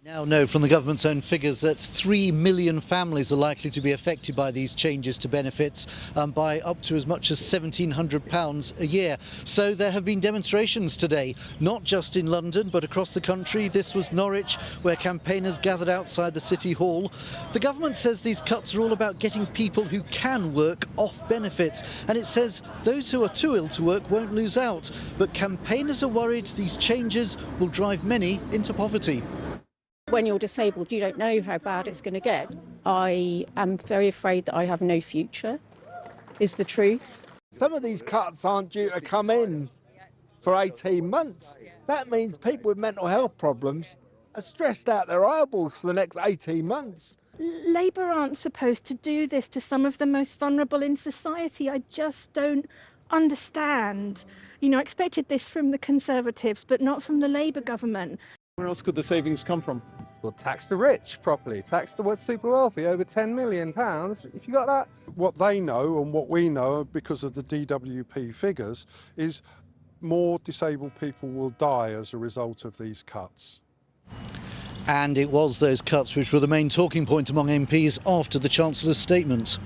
Now know from the government's own figures that 3 million families are likely to be affected by these changes to benefits by up to as much as £1,700 a year. So there have been demonstrations today, not just in London but across the country. This was Norwich, where campaigners gathered outside the City Hall. The government says these cuts are all about getting people who can work off benefits, and it says those who are too ill to work won't lose out. But campaigners are worried these changes will drive many into poverty. When you're disabled, you don't know how bad it's going to get. I am very afraid that I have no future, is the truth. Some of these cuts aren't due to come in for 18 months. That means people with mental health problems are stressed out their eyeballs for the next 18 months. Labour aren't supposed to do this to some of the most vulnerable in society. I just don't understand. I expected this from the Conservatives, but not from the Labour government. Where else could the savings come from? Well, tax the rich properly, tax the super wealthy, over £10 million. If you got that. What they know and what we know, because of the DWP figures, is more disabled people will die as a result of these cuts. And it was those cuts which were the main talking point among MPs after the Chancellor's statement.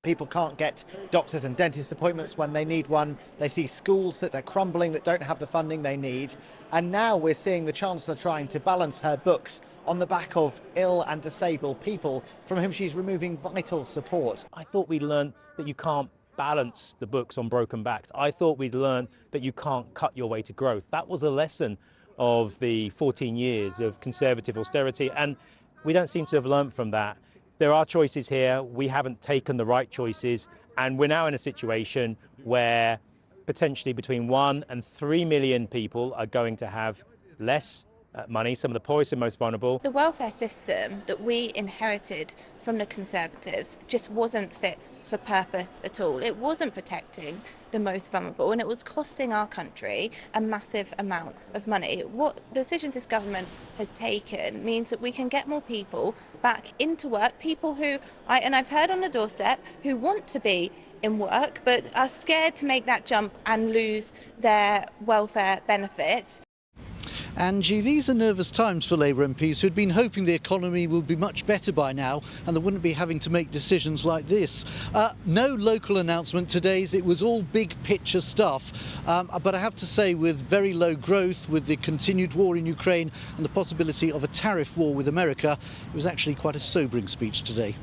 People can't get doctors and dentist appointments when they need one. They see schools that are crumbling, that don't have the funding they need. And now we're seeing the Chancellor trying to balance her books on the back of ill and disabled people from whom she's removing vital support. I thought we'd learned that you can't balance the books on broken backs. I thought we'd learned that you can't cut your way to growth. That was a lesson of the 14 years of Conservative austerity, and we don't seem to have learned from that. There are choices here. We haven't taken the right choices, and we're now in a situation where potentially between 1 and 3 million people are going to have less money, some of the poorest and most vulnerable. The welfare system that we inherited from the Conservatives just wasn't fit for purpose at all. It wasn't protecting the most vulnerable, and it was costing our country a massive amount of money. What decisions this government has taken means that we can get more people back into work, people who, I've heard on the doorstep, who want to be in work but are scared to make that jump and lose their welfare benefits. Angie, these are nervous times for Labour MPs who'd been hoping the economy would be much better by now and they wouldn't be having to make decisions like this. No local announcement today's, it was all big picture stuff. But I have to say, with very low growth, with the continued war in Ukraine and the possibility of a tariff war with America, it was actually quite a sobering speech today.